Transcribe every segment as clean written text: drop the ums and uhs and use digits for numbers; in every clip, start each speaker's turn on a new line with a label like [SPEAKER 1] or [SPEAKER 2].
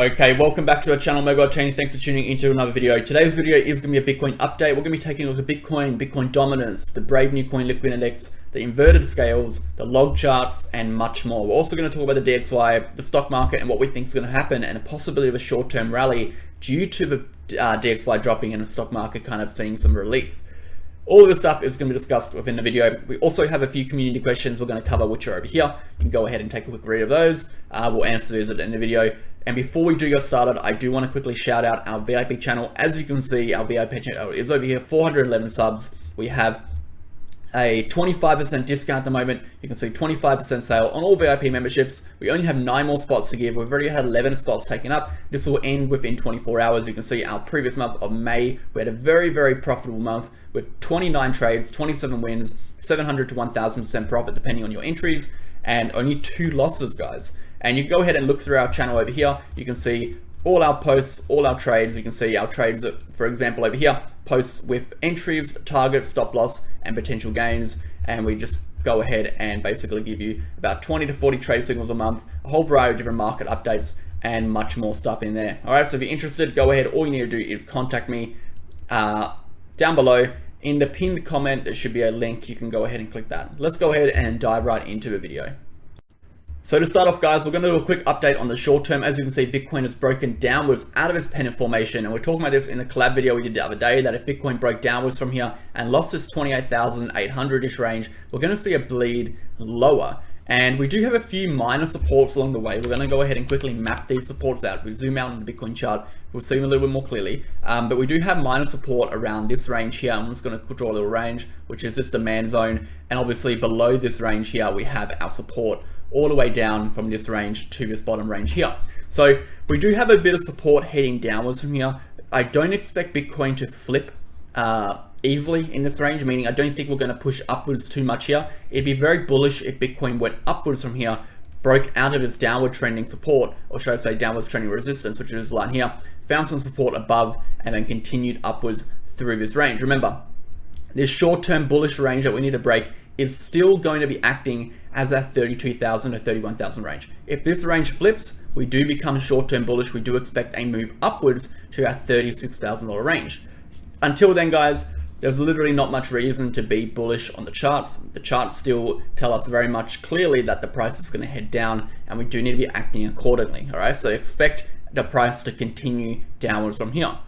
[SPEAKER 1] Okay, welcome back to our channel, MegaWhale. Thanks for tuning into another video. Today's video is going to be a Bitcoin update. We're going to be taking a look at Bitcoin dominance, the Brave New Coin Liquid Index, the inverted scales, the log charts, and much more. We're also going to talk about the DXY, the stock market, and what we think is going to happen, and a possibility of a short-term rally due to the DXY dropping and the stock market kind of seeing some relief. All of this stuff is going to be discussed within the video. We also have a few community questions we're going to cover, which are over here. You can go ahead and take a quick read of those. We'll answer those at the end of the video. And before we do get started, I do want to quickly shout out our VIP channel. As you can see, our VIP channel is over here, 411 subs. We have a 25% discount at the moment. You can see 25% sale on all VIP memberships. We only have 9 more spots to give. We've already had 11 spots taken up. This will end within 24 hours. You can see our previous month of May, we had a very profitable month with 29 trades, 27 wins, 700 to 1000% profit depending on your entries, and only 2 losses, guys. And you can go ahead and look through our channel over here. You can see all our posts, all our trades. You can see our trades, for example, over here, posts with entries, targets, stop loss, and potential gains. And we just go ahead and basically give you about 20 to 40 trade signals a month, a whole variety of different market updates, and much more stuff in there. All right, so if you're interested, go ahead. All you need to do is contact me down below. In the pinned comment, there should be a link. You can go ahead and click that. Let's go ahead and dive right into the video. So to start off, guys, we're going to do a quick update on the short term. As you can see, Bitcoin has broken downwards out of its pennant formation, and we're talking about this in a collab video we did the other day, that if Bitcoin broke downwards from here and lost this 28,800-ish range, we're going to see a bleed lower. And we do have a few minor supports along the way. We're going to go ahead and quickly map these supports out. If we zoom out on the Bitcoin chart, we'll see them a little bit more clearly. But we do have minor support around this range here. I'm just going to draw a little range, which is this demand zone. And obviously below this range here, we have our support all the way down from this range to this bottom range here. So we do have a bit of support heading downwards from here. I don't expect Bitcoin to flip easily in this range, meaning I don't think we're going to push upwards too much here. It'd be very bullish if Bitcoin went upwards from here, broke out of its downward trending support, or should I say downwards trending resistance, which is this line here, found some support above, and then continued upwards through this range. Remember, this short-term bullish range that we need to break is still going to be acting as that 32,000 to 31,000 range. If this range flips, we do become short-term bullish. We do expect a move upwards to our $36,000 range. Until then, guys, there's literally not much reason to be bullish on the charts. The charts still tell us very much clearly that the price is going to head down, and we do need to be acting accordingly. All right, so expect the price to continue downwards from here.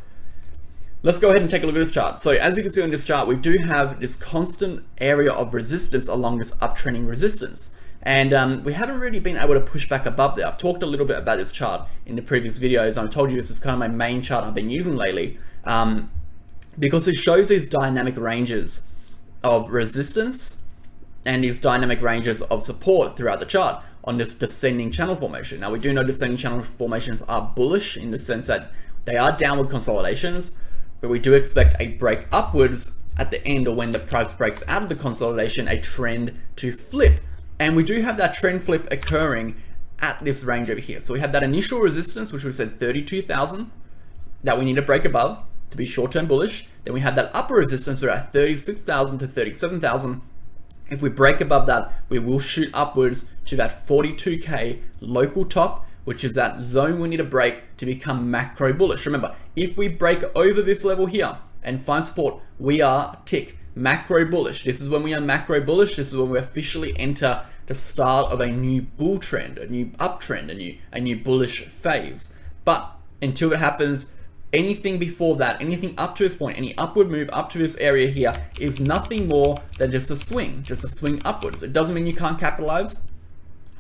[SPEAKER 1] Let's go ahead and take a look at this chart. So as you can see on this chart, we do have this constant area of resistance along this uptrending resistance. And we haven't really been able to push back above there. I've talked a little bit about this chart in the previous videos. I've told you this is kind of my main chart I've been using lately, because it shows these dynamic ranges of resistance and these dynamic ranges of support throughout the chart on this descending channel formation. Now, we do know descending channel formations are bullish in the sense that they are downward consolidations, but we do expect a break upwards at the end, or when the price breaks out of the consolidation, a trend to flip. And we do have that trend flip occurring at this range over here. So we have that initial resistance, which we said 32,000, that we need to break above to be short-term bullish. Then we have that upper resistance, we're at 36,000 to 37,000. If we break above that, we will shoot upwards to that 42K local top, which is that zone we need to break to become macro bullish. Remember, if we break over this level here and find support, we are macro bullish. This is when we are macro bullish. This is when we officially enter the start of a new bull trend, a new uptrend, a new bullish phase. But until it happens, anything before that, anything up to this point, any upward move up to this area here is nothing more than just a swing upwards. It doesn't mean you can't capitalize.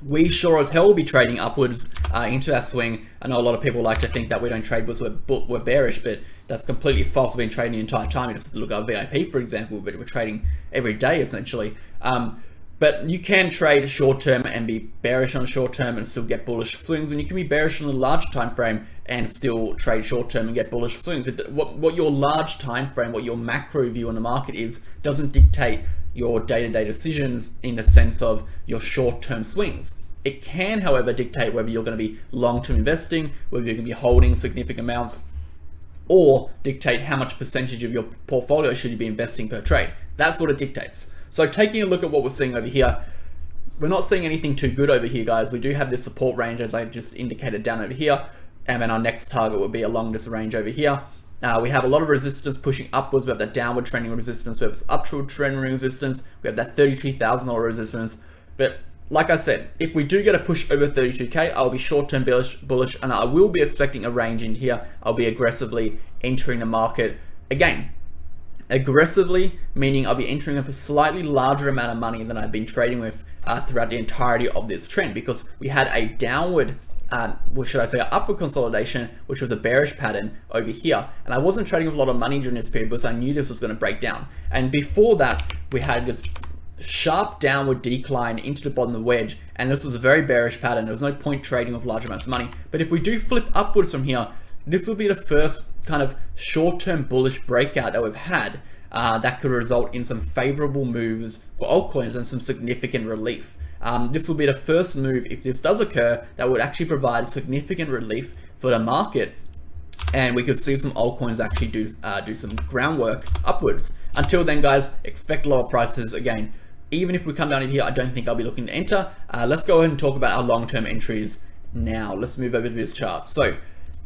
[SPEAKER 1] We sure as hell will be trading upwards into that swing. I know a lot of people like to think that we don't trade because we're bearish, but that's completely false. We've been trading the entire time. You just have to look at VIP, for example, but we're trading every day essentially. But you can trade short term and be bearish on short term and still get bullish swings, and you can be bearish on a large time frame and still trade short term and get bullish swings. What your large time frame, what your macro view on the market is, doesn't dictate your day-to-day decisions in the sense of your short-term swings. It can, however, dictate whether you're going to be long-term investing, whether you're going to be holding significant amounts, or dictate how much percentage of your portfolio should you be investing per trade. That's what it dictates. So taking a look at what we're seeing over here, we're not seeing anything too good over here, guys. We do have this support range, as I just indicated down over here. and then our next target would be along this range over here. We have a lot of resistance pushing upwards. We have that downward trending resistance. We have this upward trending resistance. We have that $32,000 resistance. But like I said, if we do get a push over 32K, I'll be short-term bullish, and I will be expecting a range in here. I'll be aggressively entering the market. Again, aggressively meaning I'll be entering with a slightly larger amount of money than I've been trading with throughout the entirety of this trend, because we had a downward what should I say, upward consolidation, which was a bearish pattern over here. And I wasn't trading with a lot of money during this period because I knew this was going to break down. And before that, we had this sharp downward decline into the bottom of the wedge. And this was a very bearish pattern. There was no point trading with large amounts of money. But if we do flip upwards from here, this will be the first kind of short-term bullish breakout that we've had that could result in some favorable moves for altcoins and some significant relief. This will be the first move, if this does occur, that would actually provide significant relief for the market, and we could see some altcoins actually do some groundwork upwards. Until then, guys, expect lower prices. Again, even if we come down in here, I don't think I'll be looking to enter. Let's go ahead and talk about our long-term entries now. Let's move over to this chart. So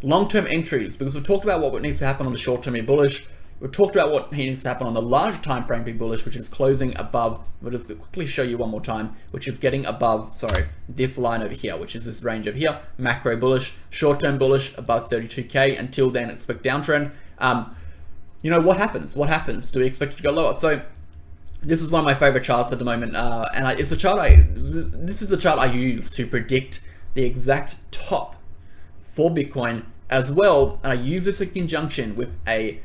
[SPEAKER 1] long-term entries, because we've talked about what needs to happen on the short-term be bullish. We've talked about what needs to happen on the larger time frame be bullish, which is closing above. We'll just quickly show you one more time, which is getting above, sorry, this line over here, which is this range over here. Macro bullish, short-term bullish, above 32K. Until then, expect downtrend. You know, what happens? What happens? Do we expect it to go lower? So this is one of my favorite charts at the moment, and it's a chart this is a chart I use to predict the exact top for Bitcoin as well. And I use this in conjunction with a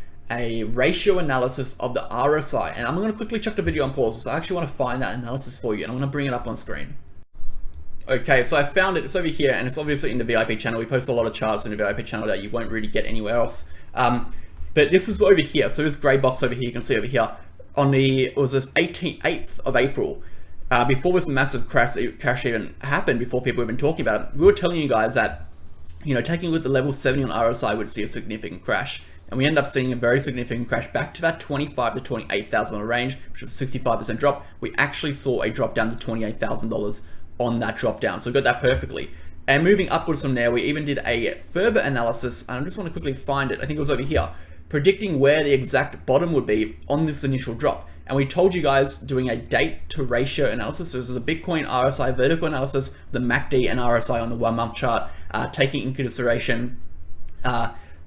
[SPEAKER 1] ratio analysis of the RSI, and I'm going to quickly check the video on pause because I actually want to find that analysis for you, and I'm going to bring it up on screen. Okay, so I found it. It's over here, and it's obviously in the VIP channel. We post a lot of charts in the VIP channel that you won't really get anywhere else. But this is over here. So this gray box over here, you can see over here on the, it was the 8th of April, before this massive crash even happened, before people were even talking about it. We were telling you guys that, you know, taking a look at the level 70 on RSI would see a significant crash. And we end up seeing a very significant crash back to that $25,000 to $28,000 range, which was a 65% drop. We actually saw a drop down to $28,000 on that drop down. So we got that perfectly. And moving upwards from there, we even did a further analysis. And I just want to quickly find it. I think it was over here, predicting where the exact bottom would be on this initial drop. And we told you guys, doing a date to ratio analysis. So this is a Bitcoin RSI vertical analysis, the MACD and RSI on the 1 month chart, taking into consideration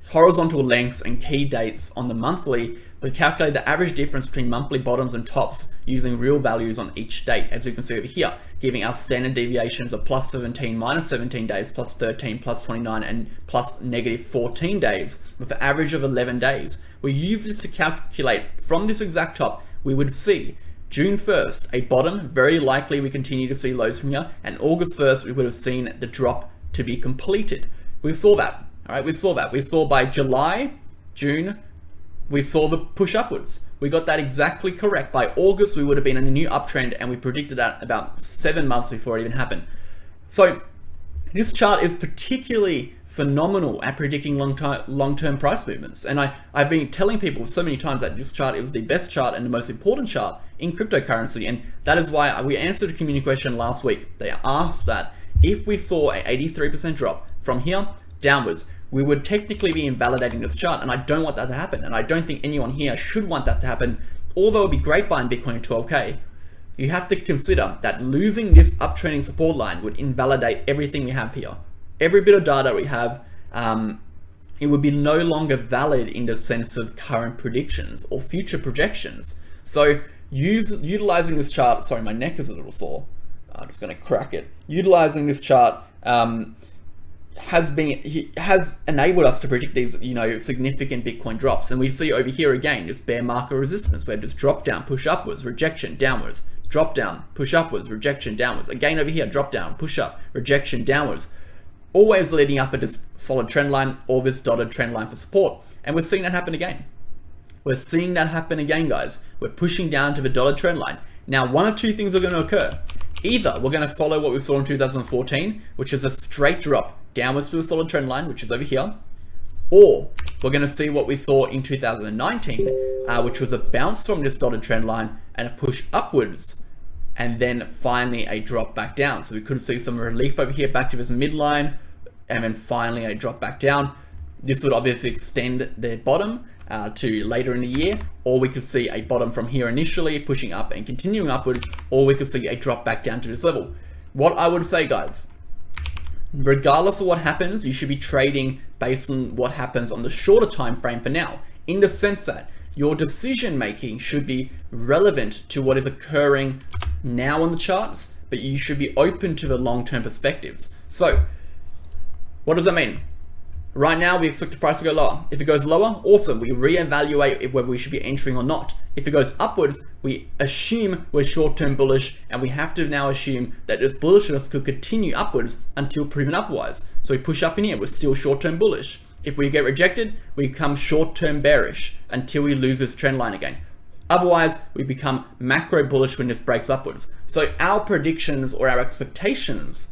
[SPEAKER 1] horizontal lengths and key dates on the monthly. We calculate the average difference between monthly bottoms and tops using real values on each date, as you can see over here, giving our standard deviations of plus 17, minus 17 days, plus 13, plus 29, and plus negative 14 days, with an average of 11 days. We use this to calculate from this exact top. We would see June 1st, a bottom, very likely we continue to see lows from here, and August 1st, we would have seen the drop to be completed. We saw that. All right, we saw that. We saw by July, June, we saw the push upwards. We got that exactly correct. By August, we would have been in a new uptrend, and we predicted that about 7 months before it even happened. So this chart is particularly phenomenal at predicting long-term price movements. And I've been telling people so many times that this chart is the best chart and the most important chart in cryptocurrency. And that is why we answered a community question last week. They asked that if we saw an 83% drop from here downwards, we would technically be invalidating this chart, and I don't want that to happen, and I don't think anyone here should want that to happen. Although it would be great buying Bitcoin at 12K, you have to consider that losing this uptrending support line would invalidate everything we have here. Every bit of data we have, it would be no longer valid in the sense of current predictions or future projections. So utilizing this chart, sorry, my neck is a little sore. I'm just going to crack it. Utilizing this chart has enabled us to predict these, you know, significant Bitcoin drops. And we see over here again this bear market resistance where this drop down, push upwards, rejection downwards, drop down, push upwards, rejection downwards. Again over here, drop down, push up, rejection downwards. Always leading up at this solid trend line or this dotted trend line for support. And we're seeing that happen again. We're seeing that happen again, guys. We're pushing down to the dotted trend line. Now, one of two things are going to occur. Either we're going to follow what we saw in 2014, which is a straight drop downwards to a solid trend line, which is over here, or we're going to see what we saw in 2019, which was a bounce from this dotted trend line and a push upwards, and then finally a drop back down. So we could see some relief over here back to this midline, and then finally a drop back down. This would obviously extend the bottom to later in the year, or we could see a bottom from here initially pushing up and continuing upwards, or we could see a drop back down to this level. What I would say, guys, regardless of what happens, you should be trading based on what happens on the shorter time frame for now, in the sense that your decision making should be relevant to what is occurring now on the charts, but you should be open to the long-term perspectives. So what does that mean? Right now, we expect the price to go lower. If it goes lower, awesome. We reevaluate whether we should be entering or not. If it goes upwards, we assume we're short-term bullish, and we have to now assume that this bullishness could continue upwards until proven otherwise. So we push up in here, we're still short-term bullish. If we get rejected, we become short-term bearish until we lose this trend line again. Otherwise, we become macro bullish when this breaks upwards. So our predictions or our expectations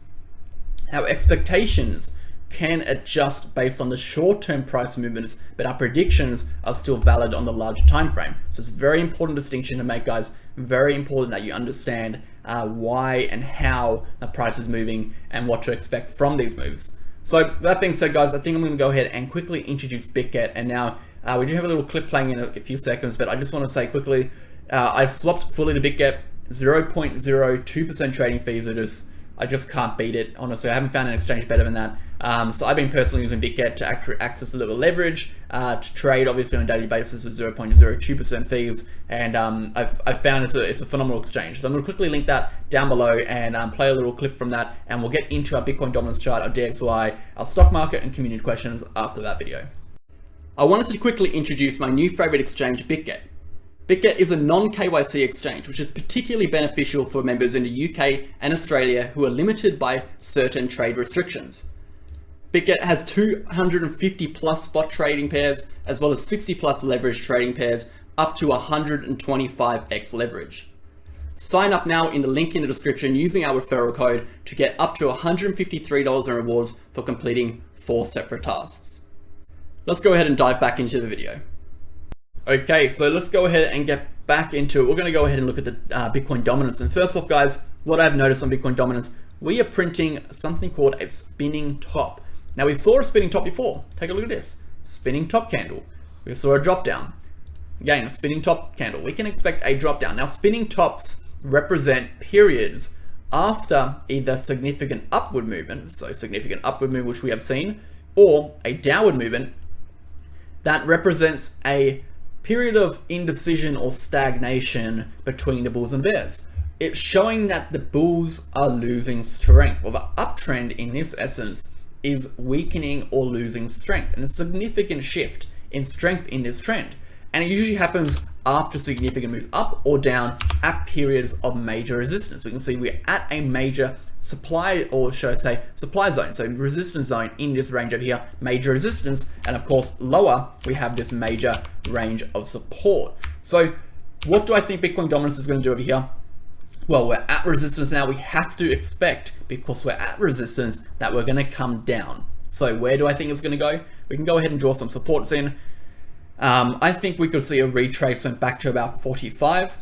[SPEAKER 1] can adjust based on the short-term price movements, but our predictions are still valid on the larger time frame. So it's a very important distinction to make, guys. Very important that you understand why and how the price is moving and what to expect from these moves. So that being said, guys, I think I'm going to go ahead and quickly introduce Bitget. And now we do have a little clip playing in a few seconds, but I just want to say quickly, I've swapped fully to Bitget, 0.02% trading fees. I just can't beat it. Honestly, I haven't found an exchange better than that. So I've been personally using Bitget to access a little leverage, to trade obviously on a daily basis with 0.02% fees. And I've found it's a phenomenal exchange. So I'm going to quickly link that down below and play a little clip from that. And we'll get into our Bitcoin dominance chart, our DXY, our stock market, and community questions after that video. I wanted to quickly introduce my new favorite exchange, Bitget. Bitget is a non-KYC exchange, which is particularly beneficial for members in the UK and Australia who are limited by certain trade restrictions. Bitget has 250 plus spot trading pairs, as well as 60 plus leverage trading pairs, up to 125x leverage. Sign up now in the link in the description using our referral code to get up to $153 in rewards for completing 4 separate tasks. Let's go ahead and dive back into the video. Okay, so let's go ahead and get back into it. We're going to go ahead and look at the Bitcoin dominance. And first off, guys, what I've noticed on Bitcoin dominance, we are printing something called a spinning top. Now, we saw a spinning top before. Take a look at this. Spinning top candle. We saw a drop down. Again, a spinning top candle. We can expect a drop down. Now, spinning tops represent periods after either significant upward movement, so significant upward movement, which we have seen, or a downward movement that represents a period of indecision or stagnation between the bulls and bears. It's showing that the bulls are losing strength, or the uptrend in this essence is weakening or losing strength, and a significant shift in strength in this trend. And it usually happens after significant moves up or down at periods of major resistance. We can see we're at a major supply, or should I say supply zone, so resistance zone in this range over here, major resistance, and of course lower we have this major range of support. So what do I think Bitcoin dominance is going to do over here? Well, we're at resistance now. We have to expect, because we're at resistance, that we're going to come down. So where do I think it's going to go? We can go ahead and draw some supports in. I think we could see a retracement back to about 45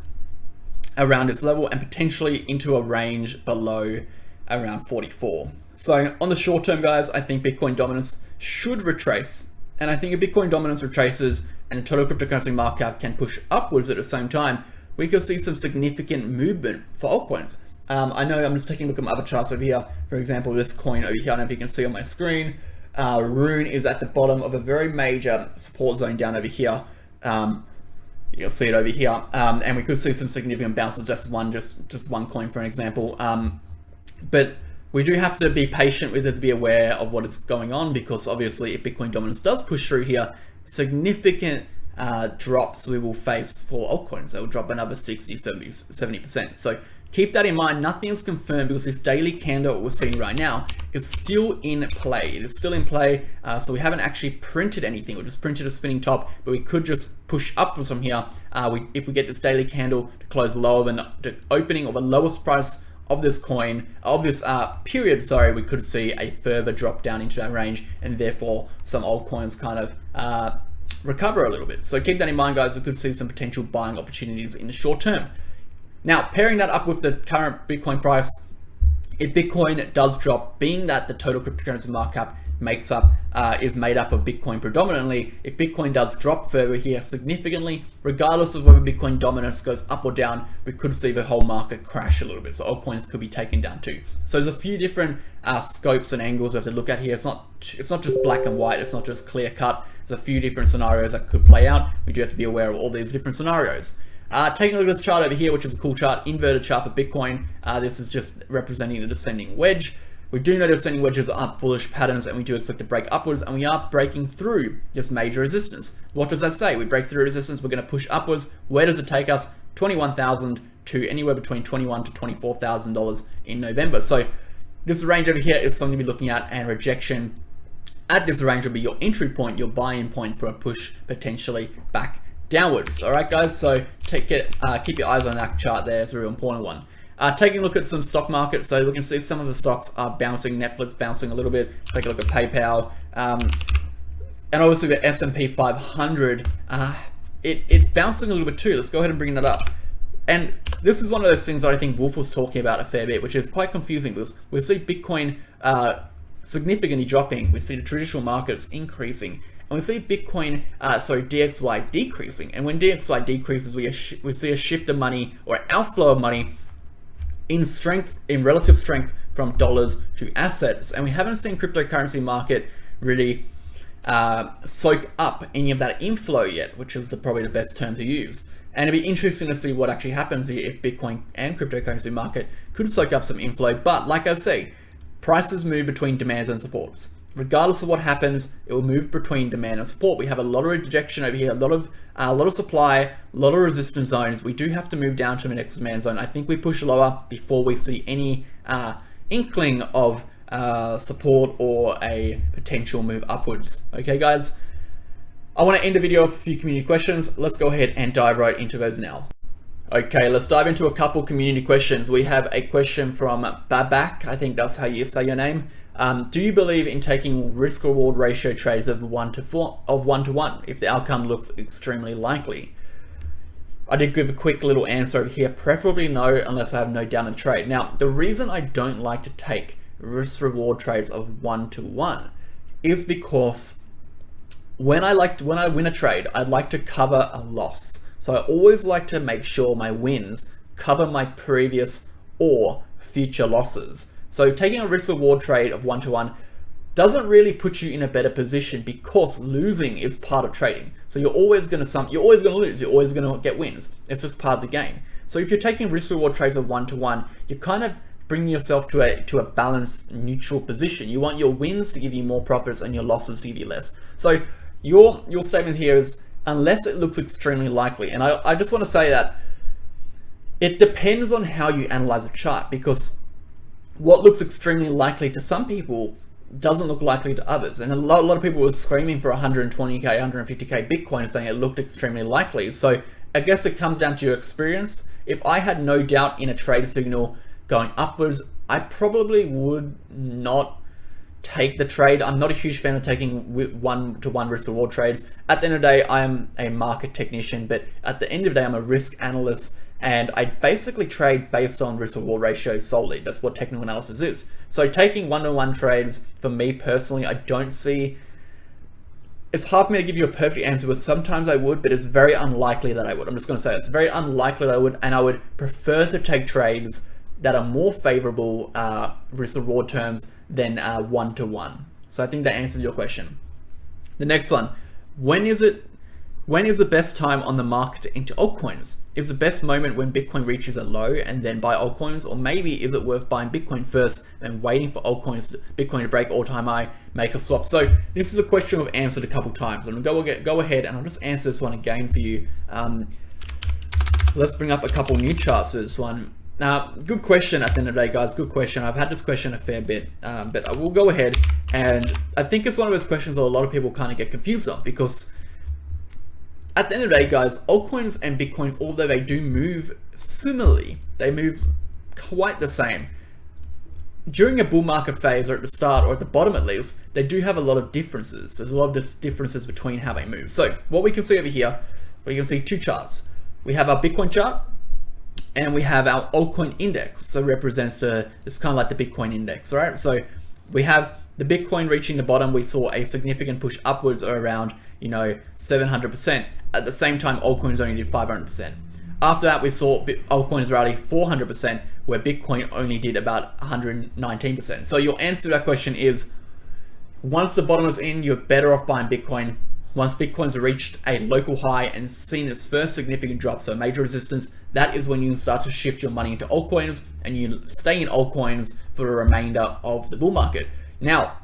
[SPEAKER 1] around this level, and potentially into a range below around 44. So on the short term, guys, I think Bitcoin dominance should retrace, and I think if Bitcoin dominance retraces and the total cryptocurrency market cap can push upwards at the same time, we could see some significant movement for altcoins. I know I'm just taking a look at my other charts over here. For example, this coin over here, I don't know if you can see on my screen, Rune is at the bottom of a very major support zone down over here. You'll see it over here, and we could see some significant bounces. Just one coin, for an example. But we do have to be patient with it, to be aware of what is going on, because obviously if Bitcoin dominance does push through here, significant drops we will face for altcoins. They will drop another 60, 70%. So keep that in mind. Nothing is confirmed, because this daily candle we're seeing right now is still in play. It is still in play. So we haven't actually printed anything. We just printed a spinning top, but we could just push upwards from here. If we get this daily candle to close lower than the opening or the lowest price of this coin, of this period, sorry, we could see a further drop down into that range, and therefore some altcoins kind of recover a little bit. So keep that in mind, guys. We could see some potential buying opportunities in the short term. Now, pairing that up with the current Bitcoin price, if Bitcoin does drop, being that the total cryptocurrency market cap is made up of Bitcoin predominantly, if Bitcoin does drop further here significantly, regardless of whether Bitcoin dominance goes up or down, we could see the whole market crash a little bit. So altcoins could be taken down too. So there's a few different scopes and angles we have to look at here. It's not just black and white. It's not just clear cut. There's a few different scenarios that could play out. We do have to be aware of all these different scenarios. Taking a look at this chart over here, which is a cool chart, inverted chart for Bitcoin. This is just representing the descending wedge. We do know descending wedges are bullish patterns, and we do expect to break upwards, and we are breaking through this major resistance. What does that say? We break through resistance, we're going to push upwards. Where does it take us? 21,000 to anywhere between $21,000 to $24,000 in November. So this range over here is something to be looking at, and rejection at this range will be your entry point, your buy-in point for a push potentially back downwards. All right, guys. So keep your eyes on that chart there. It's a real important one. Taking a look at some stock markets, so we can see some of the stocks are bouncing. Netflix bouncing a little bit. Take a look at PayPal, and obviously the S&P 500. It's bouncing a little bit too. Let's go ahead and bring that up. And this is one of those things that I think Wolf was talking about a fair bit, which is quite confusing because we see Bitcoin significantly dropping. We see the traditional markets increasing. And we see Bitcoin, DXY decreasing. And when DXY decreases, we see a shift of money or outflow of money in relative strength from dollars to assets. And we haven't seen cryptocurrency market really soak up any of that inflow yet, which is probably the best term to use. And it'd be interesting to see what actually happens here if Bitcoin and cryptocurrency market could soak up some inflow. But like I say, prices move between demands and supports. Regardless of what happens, it will move between demand and support. We have a lot of rejection over here, a lot of supply, a lot of resistance zones. We do have to move down to the next demand zone. I think we push lower before we see any inkling of support or a potential move upwards. Okay, guys. I want to end the video with a few community questions. Let's go ahead and dive right into those now. Okay, let's dive into a couple community questions. We have a question from Babak. I think that's how you say your name. Do you believe in taking risk-reward ratio trades of 1 to 1 if the outcome looks extremely likely? I did give a quick little answer over here. Preferably no, unless I have no doubt in the trade. Now, the reason I don't like to take risk-reward trades of 1 to 1 is because when I win a trade, I'd like to cover a loss. So I always like to make sure my wins cover my previous or future losses. So taking a risk reward trade of 1 to 1 doesn't really put you in a better position because losing is part of trading. So you're always going to lose, you're always going to get wins. It's just part of the game. So if you're taking risk reward trades of 1 to 1, you're kind of bringing yourself to a balanced, neutral position. You want your wins to give you more profits and your losses to give you less. So your statement here is unless it looks extremely likely. And I just want to say that it depends on how you analyze a chart, because what looks extremely likely to some people doesn't look likely to others. And a lot of people were screaming for 120K, 150K Bitcoin, saying it looked extremely likely. So I guess it comes down to your experience. If I had no doubt in a trade signal going upwards, I probably would not take the trade. I'm not a huge fan of taking 1 to 1 risk reward trades. At the end of the day, I am a market technician, but at the end of the day, I'm a risk analyst, and I basically trade based on risk reward ratio solely. That's what technical analysis is. So taking 1 to 1 trades, for me personally, I don't see. It's hard for me to give you a perfect answer, but sometimes I would, but it's very unlikely that I would. I'm just going to say it's very unlikely that I would, and I would prefer to take trades that are more favorable risk reward terms than 1 to 1. So I think that answers your question. The next one, when is the best time on the market to enter altcoins? Is the best moment when Bitcoin reaches a low and then buy altcoins, or maybe is it worth buying Bitcoin first and waiting for Bitcoin to break all-time high, make a swap? So this is a question we've answered a couple times. I'm gonna go ahead and I'll just answer this one again for you. Let's bring up a couple new charts for this one. Now, good question at the end of the day, guys. Good question. I've had this question a fair bit, but I will go ahead, and I think it's one of those questions that a lot of people kind of get confused on, because at the end of the day, guys, altcoins and Bitcoins, although they do move similarly, they move quite the same. During a bull market phase, or at the start, or at the bottom at least, they do have a lot of differences. There's a lot of differences between how they move. So what we can see over here, we can see two charts. We have our Bitcoin chart, And we have our altcoin index, so represents it's kind of like the Bitcoin index, right? So we have the Bitcoin reaching the bottom. We saw a significant push upwards around 700%. At the same time, altcoins only did 500%. After that, we saw altcoins rally 400%, where Bitcoin only did about 119%. So your answer to that question is, once the bottom is in, you're better off buying Bitcoin. Once Bitcoin's reached a local high and seen its first significant drop, so major resistance, that is when you start to shift your money into altcoins, and you stay in altcoins for the remainder of the bull market. Now,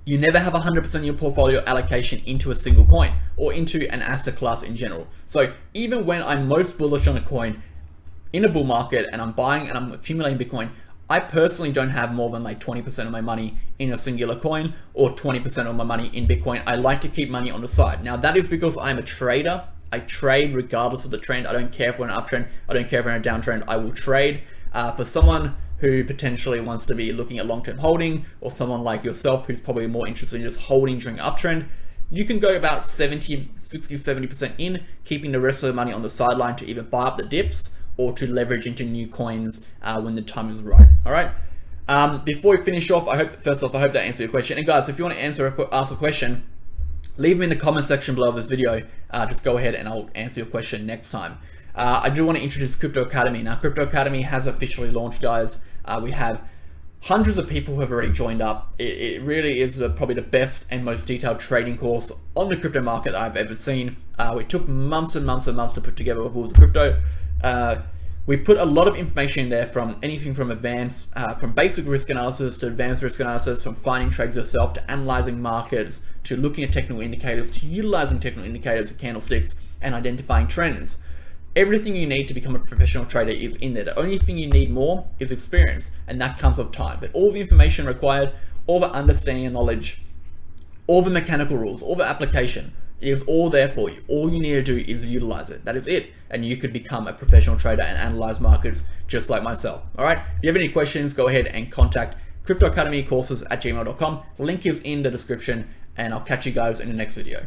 [SPEAKER 1] you never have 100% of your portfolio allocation into a single coin or into an asset class in general. So even when I'm most bullish on a coin in a bull market and I'm buying and I'm accumulating Bitcoin, I personally don't have more than like 20% of my money in a singular coin or 20% of my money in Bitcoin. I like to keep money on the side. Now that is because I'm a trader. I trade regardless of the trend. I don't care if we're in an uptrend. I don't care if we're in a downtrend. I will trade. For someone who potentially wants to be looking at long-term holding, or someone like yourself who's probably more interested in just holding during an uptrend, you can go about 70% in, keeping the rest of the money on the sideline to either buy up the dips or to leverage into new coins when the time is right. All right. Before we finish off, I hope that answered your question. And guys, if you want to ask a question, leave them in the comment section below this video. Just go ahead and I'll answer your question next time. I do want to introduce Crypto Academy. Now, Crypto Academy has officially launched, guys. We have hundreds of people who have already joined up. It really is probably the best and most detailed trading course on the crypto market I've ever seen. It took months and months and months to put together with Rules of Crypto. We put a lot of information in there, from anything from from basic risk analysis to advanced risk analysis, from finding trades yourself to analyzing markets to looking at technical indicators to utilizing technical indicators and candlesticks and identifying trends. Everything you need to become a professional trader is in there. The only thing you need more is experience, and that comes with time. But all the information required, all the understanding and knowledge, all the mechanical rules, all the application is all there for you. All you need to do is utilize it. That is it. And you could become a professional trader and analyze markets just like myself. All right. If you have any questions, go ahead and contact cryptoacademycourses@gmail.com. Link is in the description, and I'll catch you guys in the next video.